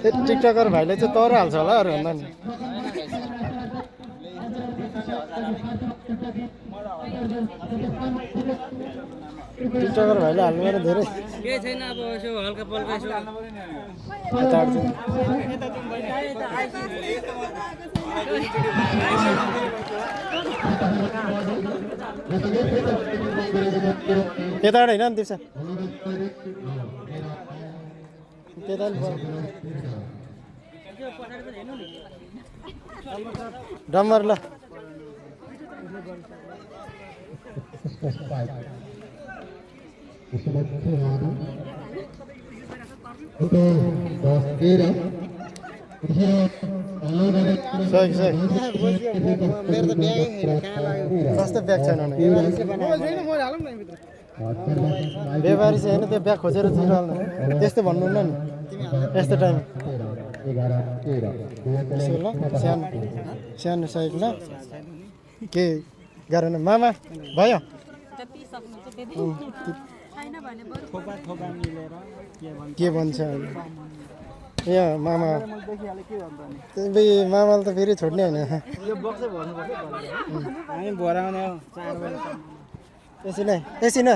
TikToker भाइले चाहिँ तर हाल्छ होला अरू भन्दा नि टिकटकर भाइले हाल्नु मेरो धेरै केही छैन अब यसो हल्का पल्का यसो यताबाट होइन नि दिप्सा त्यता डम्बर ल कस्तो ब्याग छैन व्यापारी चाहिँ होइन त्यो ब्याग खोजेर छिराल्नु त्यस्तो भन्नुहुन्न नि यस्तो टाइम ल सानो सानो साइज ल के गरेन मामा भयो के भन्छ यहाँ मामा मामाले त फेरि छोड्ने होइन एकछिन एकछिन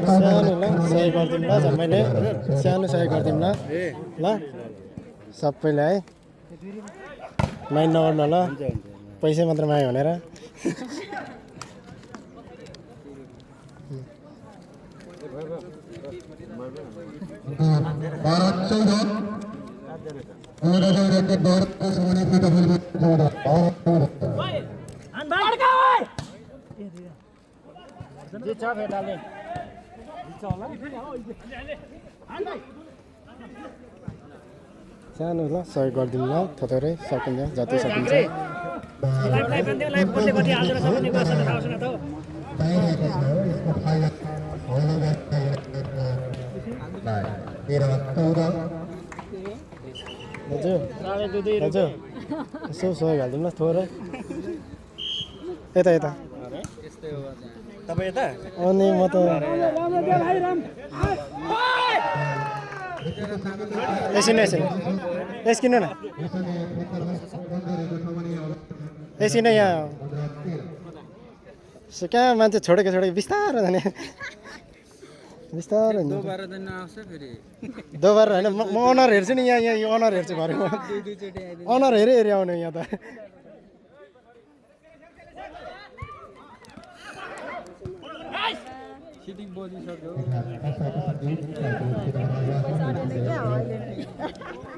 सानो ल सही गरिदिउँ ल झम्मैले सानो सही गरिदिउँ ल सबैलाई है माइन्ड नगर्नु ल पैसा मात्र माग्यो भनेर सानो ल सहयोग गरिदिनु ल थोरै सकिन्छ जति सकिन्छ हजुर यसो सहयोग हालिदिनु ल थोरै यता यता अनि म त एकछिन एकछिन एकछिन न एकछिन यहाँ कहाँ मान्छे छोडेको बिस्तारो जाने बिस्तारो दोबारा होइन म अनर हेर्छु नि यहाँ यो अनर हेर्छु घरमा अनर हेरि आउने यहाँ त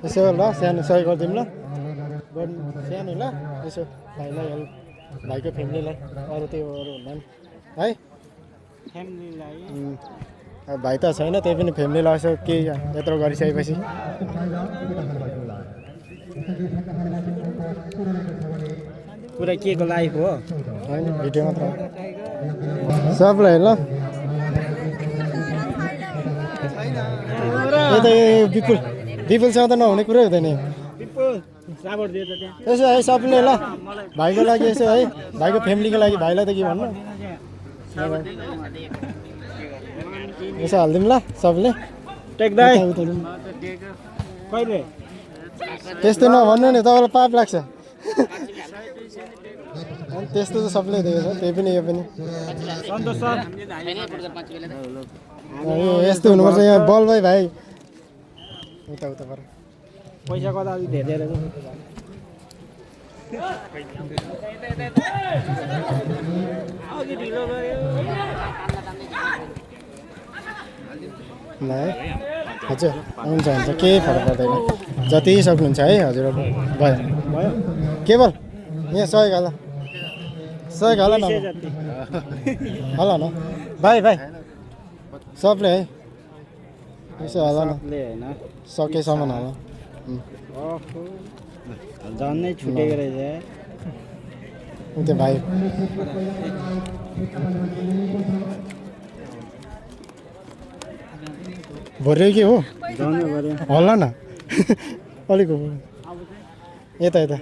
यसो ल सानो सहयोग गरिदिउँ ल सानो ल यसो भाइलाई हेल्प भाइको फ्यामिलीलाई अरू त्यो अरू भन्दा पनि है भाइ त छैन त्यही पनि फ्यामिलीलाई यसो के यत्रो गरिसकेपछि पुरा के को लाइफ हो होइन भिडियो मात्र सबलाई ल विपुलसँग त नहुने कुरै हुँदैन यसो है सबले ल भाइको लागि यसो है भाइको फ्यामिलीको लागि भाइलाई त के भन्नु यसो हालिदिउँ ल सबले त्यस्तो नभन्नु नि तपाईँलाई पाप लाग्छ त्यस्तो त सबले दिएको छ त्यही पनि यो पनि यस्तो हुनुपर्छ यहाँ बल भाइ उता उता पर पैसा कता अलि धेरै ल है हजुर हुन्छ हुन्छ केही फरक पर्दैन जति सक्नुहुन्छ है हजुर भयो भयो केवल यहाँ सहयोग हाल न हल न भाइ सबले है यसो हाल न सकेसम्म हाल झन्नै छुटेको रहेछ त्यो भाइ भर्यो के हो हल्ला न अलिक यता यता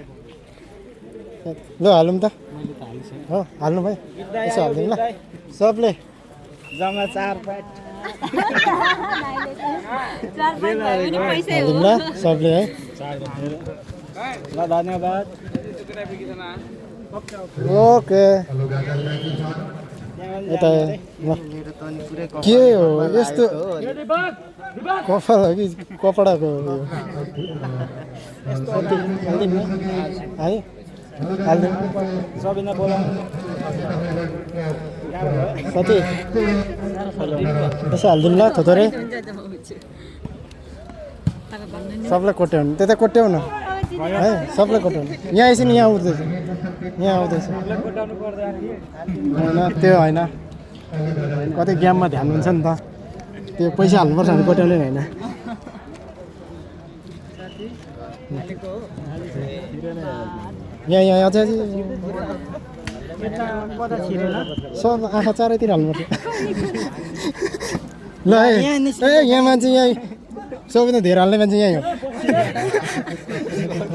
ल हालौँ त हो हाल्नु भयो यसो हालिदिउँ ल सबले जम्मा 4 प्याट हालिदिउँ ल सबले है ल धन्यवाद ओके यता ल के हो यस्तो कपाल हो कि कपडाको हो यो हालिदिउँ है हालिदिउँ सबिना बोलाउनु साथी यसो हालिदिउँ ल थोरै सबलाई कोट्याउनु त्यता कोट्याउनु है सबलाई कोट्याउनु यहाँ एकछिन यहाँ उठ्दैछ यहाँ आउँदैछ होइन त्यो होइन कतै गेममा ध्यान हुन्छ नि त त्यो पैसा हाल्नुपर्छ भने कोट्याउने होइन यहाँ अझै सब आँखा चारैतिर हाल्नुपर्छ ल है ए यहाँ मान्छे यहीँ सबैभन्दा धेरै हाल्ने मान्छे यहीँ हो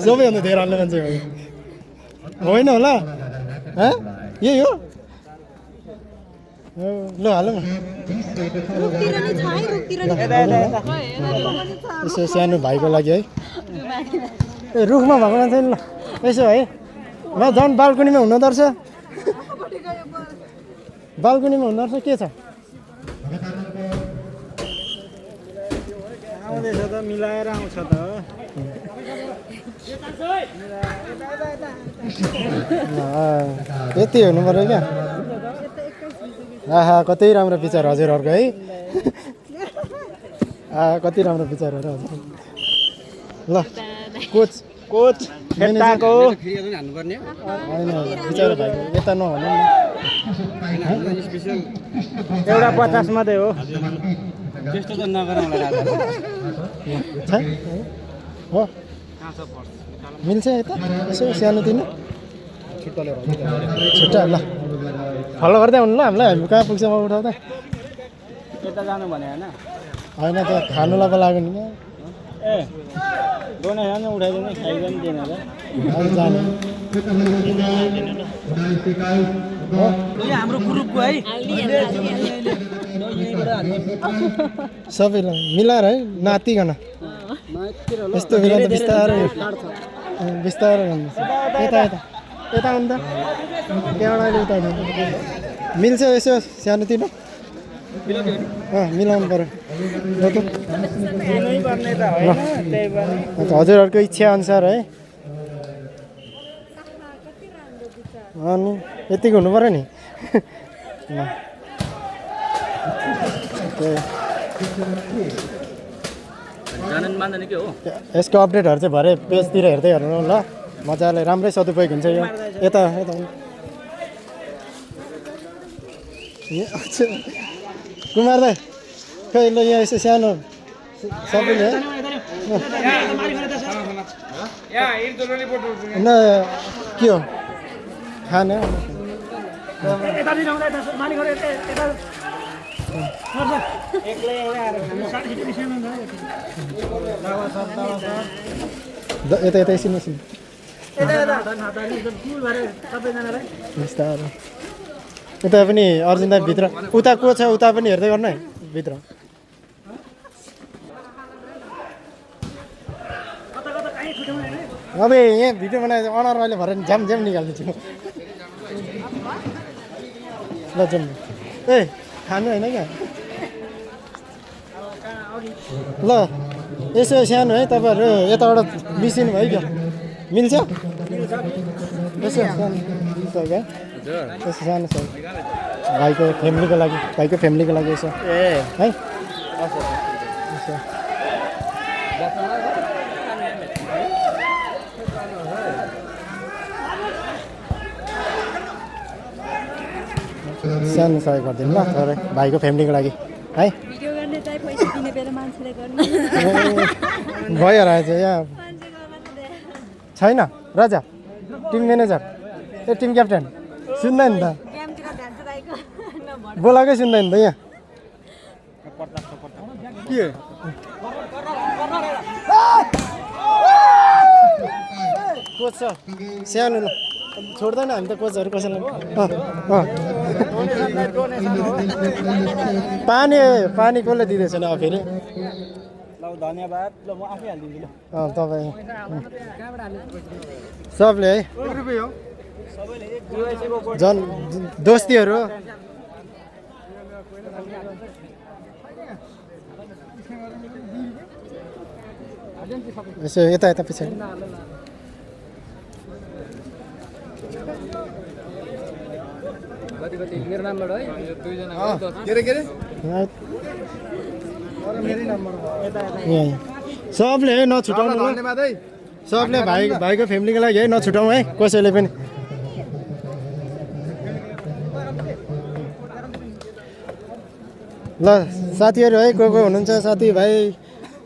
सबैभन्दा धेरै हाल्ने मान्छे हो होइन होला यही हो ल हालौँ यसो सानो भाइको लागि है ए रुखमा भएको मान्छे ल यसो है ल झन् बाल्कुनीमा हुँदो रहेछ बाल्कुनीमा हुँदो रहेछ के छ आउँदैछ त मिलाएर आउँछ त यति हुनु पऱ्यो क्या आहा कति राम्रो विचार हजुरहरूको है कति राम्रो विचारहरू हजुर ल कोच कोच खेताको होइन विचार भाइ यता नभन्नु एउटा 50 मात्रै हो त्यस्तो त नगरौँला हो मिल्छ यता यसो सानोतिनो छुट्टा ल फलो गर्दै आउनु ल हामीलाई हामी कहाँ पुग्छ म उठाउँदा यता जानु भने होइन होइन त खानुलाई पो लाग्यो नि ए डोनेसन उठाइदिनु खाइदिनु दिएन र अनि जाने हाम्रो ग्रुपको है सबैलाई मिलाएर है नातिकन यस्तो बेला त बिस्तारै बिस्तारै गर्नुपर्छ यता यता यता आउनु त त्यहाँबाट अहिले उता मिल्छ यसो सानोतिनो मिलाउनु पऱ्यो हजुरहरूको इच्छा अनुसार है अनि यतिको हुनु पऱ्यो नि यसको अपडेटहरू चाहिँ भरे पेजतिर हेर्दै हेर्नु ल मजाले राम्रै सदुपयोग हुन्छ यो यता यता कुमार दाई खै ल यहाँ यसो सानो सबैले न के हो खाने यता यता एकछिन एकछिन बिस्तारो उता पनि अर्जुन दाई भित्र उता को छ उता पनि हेर्दै गर्नु है भित्र अब यहाँ भिडियो बनाएर अनर अहिले भएर झ्याम झ्याम निकालिदिन्छु ल जाउँ ए खानु होइन क्या ल यसो सानो है तपाईँहरू यताबाट मिसिनु भयो क्या मिल्छ यसो सानो क्या यसो सानो छ भाइको फ्यामिलीको लागि यसो ए है यसो सानो सहयोग गरिदिनु ल थोरै भाइको फ्यामिलीको लागि है भयो रहेछ यहाँ छैन राजा टिम म्यानेजर ए टिम क्याप्टेन सुन्दैन त बोलाएकै सुन्दैन त यहाँ के कोच छ सानो छोड्दैन हामी त कोचहरू कसैलाई पानी कसले दिँदैछ न अब फेरि ल धन्यवाद ल म आफै हालिदिन्छु ल तपाईँ सबले है झन् दोस्तीहरू यसो यता यता पछाडि मेरो नामबाट है यो दुईजना यहीँ सबले है नछुटाउनु ल सबले भाइको फ्यामिलीको लागि है नछुटाउँ है कसैले पनि ल साथीहरू है को हुनुहुन्छ साथीभाइ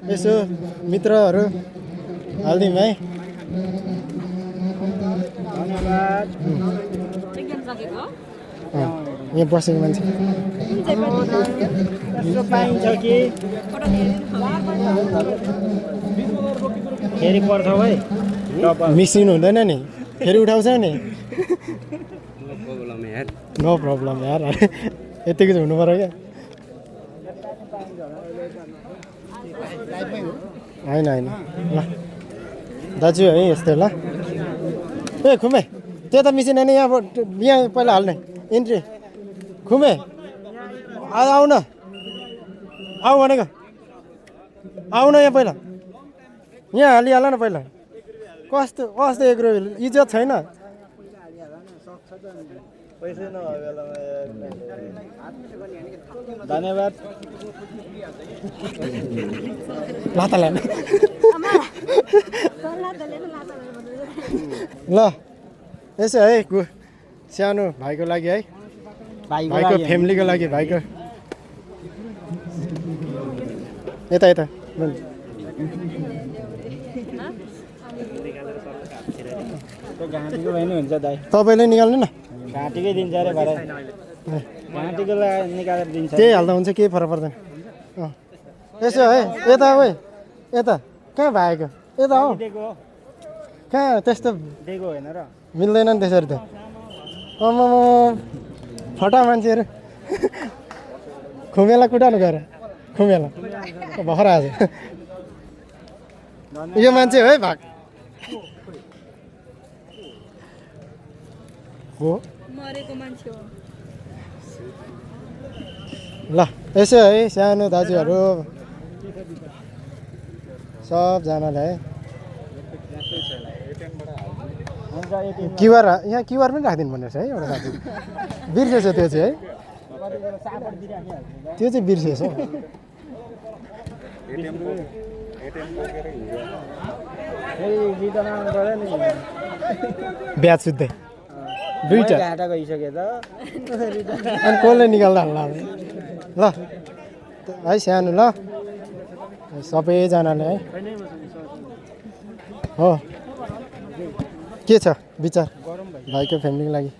यसो मित्रहरू हालिदिउँ है यहाँ बसेको मान्छे पाइन्छ कि फेरि पर्छ है मिसिनु हुँदैन नि फेरि उठाउँछ नि नो प्रब्लम यार यतिको चाहिँ हुनु पऱ्यो क्या होइन होइन ल दाजु है यस्तै ल ए खुमे त्यो त मिसिन होइन यहाँ पहिला हाल्ने इन्ट्री खुमे आऊ न आऊ भनेको आऊ न यहाँ पहिला यहाँ हालिहाल न पहिला कस्तो कस्तो एक रुपियाँ इज्जत छैन धन्यवाद लाता लाने ल यसो है सानो भाइको लागि है भाइको फ्यामिलीको लागि भाइको यता यता घाँटीको भए नि हुन्छ दाइ तपाईँले निकाल्नु न घाँटीकै दिन्छ अरे भरे घाँटीको निकालेर दिन्छ त्यही हाल्दा हुन्छ केही फरक पर्दैन यसो है यता हो यता कहाँ भाएको यता हो दिएको हो कहाँ त्यस्तो दिएको होइन र मिल्दैन नि त्यसरी त फटा मान्छेहरू खुमेला कुटाउनु गएर खुमेला भर्खर आज यो मान्छे है भाग हो मरेको मान्छे हो ल यसो है सानो दाजुहरू सबजनालाई है क्युआर यहाँ क्युआर पनि राखिदिनु पर्ने रहेछ है एउटा साथी बिर्सेछ त्यो चाहिँ है त्यो चाहिँ बिर्सेछ हौ ब्याज सुत्दै दुईटा घाटा गइसक्यो त अनि कसले निकाल्दा होला ल है सानो ल सबैजनाले है हो के छ विचार भाइको फ्यामिलीको लागि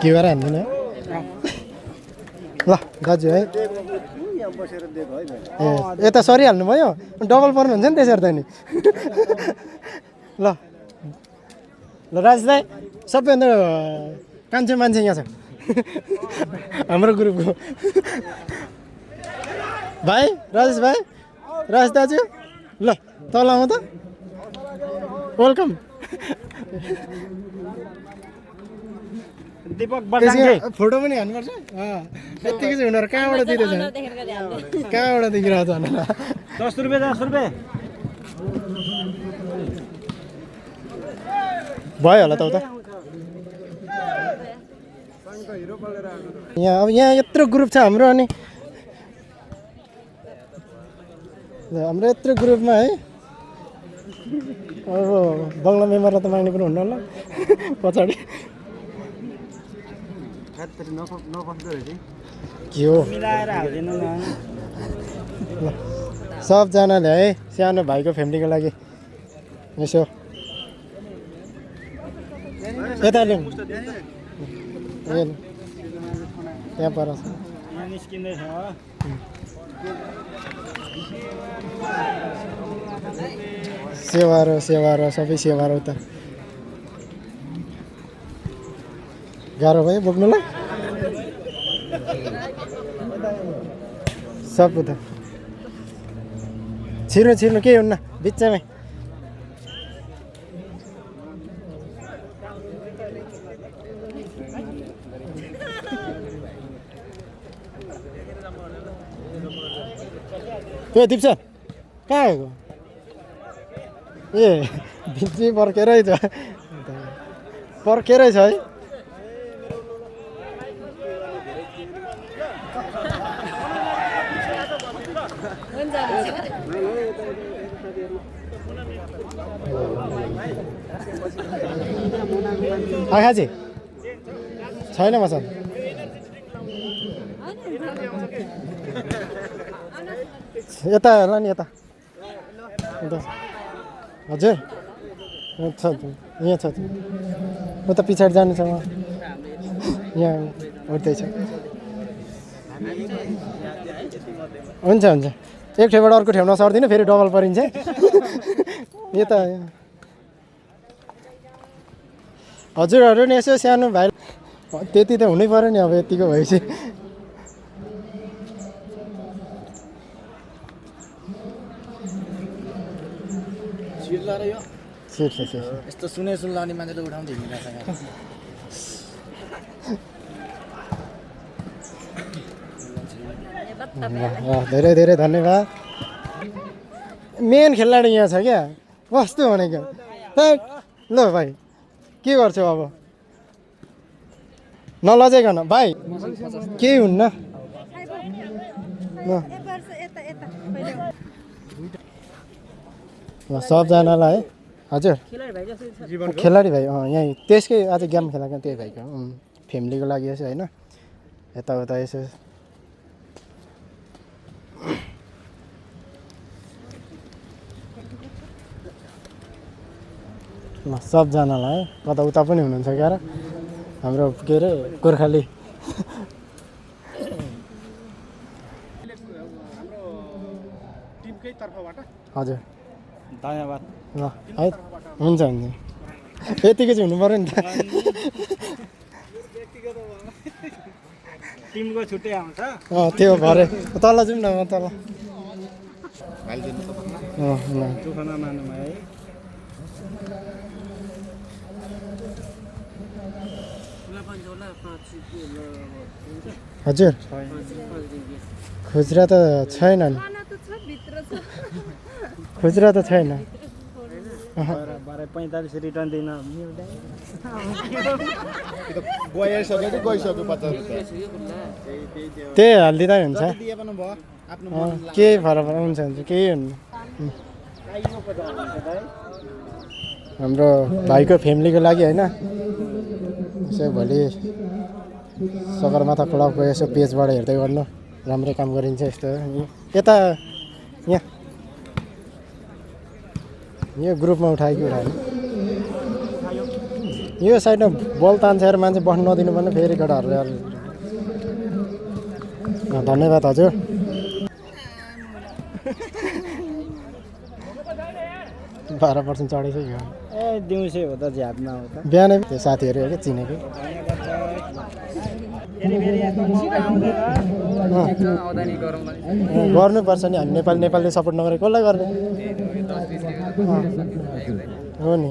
के भएर हान्दिन ल दाजु है ए यता सरिहाल्नु भयो डबल पर्नु हुन्छ नि त्यसरी त नि ल ल राजेश दाइ सबैभन्दा कान्छो मान्छे यहाँ छ हाम्रो ग्रुपको भाइ राजेश भाइ राजेश दाजु ल तल आउँ त वेलकम दीपक बटाङ्गे फोटो पनि हान्नुपर्छ यत्तिकै चाहिँ हुनु कहाँबाट दिँदैछ कहाँबाट देखिरहेको छ 10 रुपियाँ 10 रुपियाँ भयो होला त उता यहाँ अब यहाँ यत्रो ग्रुप छ हाम्रो अनि हाम्रो यत्रो ग्रुपमा है अब बङ्गला मेम्बरलाई त माग्ने पनि हुन्न होला पछाडि के हो मिलाएर हाल्दिनु न सबजनाले है सानो भाइको फ्यामिलीको लागि यसो यता ल्याउँ त्यहाँ पर यहाँ निस्किँदैछ सेवा र सबै सेवा र उता गाह्रो भयो बोक्नुलाई सब उता छिर्नु केही हुन्न बिचमै त्यो दिप्छ कहाँ गएको ए भित्री पर्खेरै छ पर्खेरै छ है आखाजी छैन मसँग यता होला नि यता हजुर छ यहाँ छ उता पछाडि जानु छ यहाँ उठ्दैछ हुन्छ एक ठाउँबाट अर्को ठाउँ नसर्दिनु फेरि डबल परिन्छ यता हजुरहरू नि यसो सानो भाइ त्यति त हुनै पऱ्यो नि अब यतिको भएपछि यस्तो सुन लाउने मान्छेले उठाउँदै हिँडिरहेको छ धेरै धेरै धन्यवाद मेन खेलाडी यहाँ छ क्या कस्तो भनेको ल भाइ के गर्छौ अब नलजाइकन भाइ केही हुन्न सबजनालाई है हजुर खेलाडी भाइ यहीँ त्यसकै आज गेम खेलाएको त्यही भाइको फ्यामिलीको लागि यसो होइन यताउता यसो ल सबजनालाई है कता उता पनि हुनुहुन्छ क्या हाम्रो के अरे गोर्खाली हजुर धन्यवाद ल है हुन्छ यतिकै चाहिँ हुनु पऱ्यो नि त टिमको छुट्टै आउँछ त्यो भरे तल जाउँ न तल दुःख नमान्नु है हजुर खुजुरा त छैन नि खुजुरा त छैन 45 रिटर्न दिन त्यही हालिदिँदा हुन्छ केही फरक हुन्छ केही हुन्न हाम्रो भाइको फ्यामिलीको लागि होइन यसो भोलि सगरमाथा क्लबको यसो पेजबाट हेर्दै गर्नु राम्रै काम गरिन्छ यस्तो यता यो ग्रुपमा उठायो यो साइडमा बल तान्छेर मान्छे बस्नु नदिनु पर्ने फेरि केटाहरू धन्यवाद हजुर 12% चढेको ए दिउँसै हो त झ्यापमा हो त बिहानै त्यो साथीहरू हो क्या चिनेको गर्नुपर्छ नि हामी नेपालले सपोर्ट नगरेको कसलाई गर्ने हो नि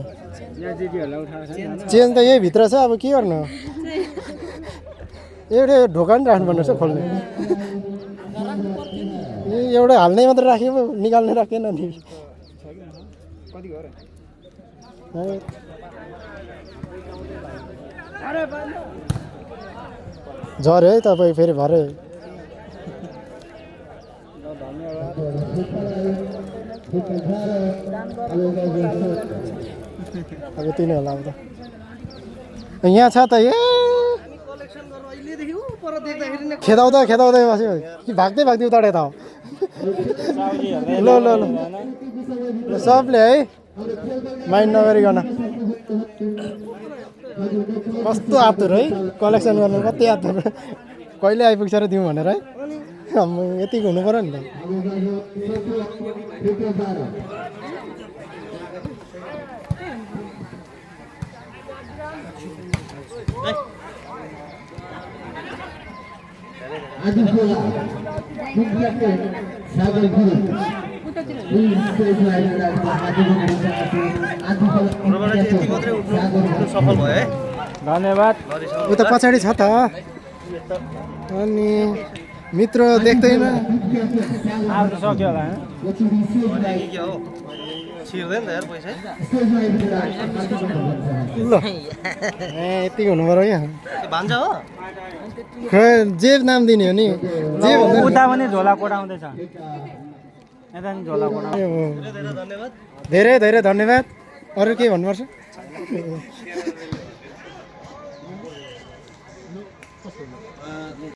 चेन्ज त यही भित्र छ अब के गर्नु एउटै ढोका पनि राख्नुपर्ने रहेछ खोल्ने एउटा हाल्ने मात्र राख्यो निकाल्ने राखेन नि झऱ्यो है तपाईँ फेरि भरे अब तिनी होला अब त यहाँ छ त ए खेदाउँदै बस्यो कि भाग्दै उता यता हो ल सबले है माइन्ड नगरिकन कस्तो आतुर है कलेक्सन गर्नु कति आतुर कहिले आइपुग्छ र दिउँ भनेर है यतिको हुनु पऱ्यो नि त आदिखोला कुम्पियाको सागर गुरु सफल भयो है धन्यवाद उता पछाडि छ त अनि मित्र देख्दैन आज त सक्यो होला ल यति हुनु पर्यो यहाँ खै जे नाम दिने हो नि जे भन्दा उता पनि झोला कोडाउँदैछ यता नि झोला कोडा धेरै धेरै धन्यवाद अरू के भन्नुपर्छ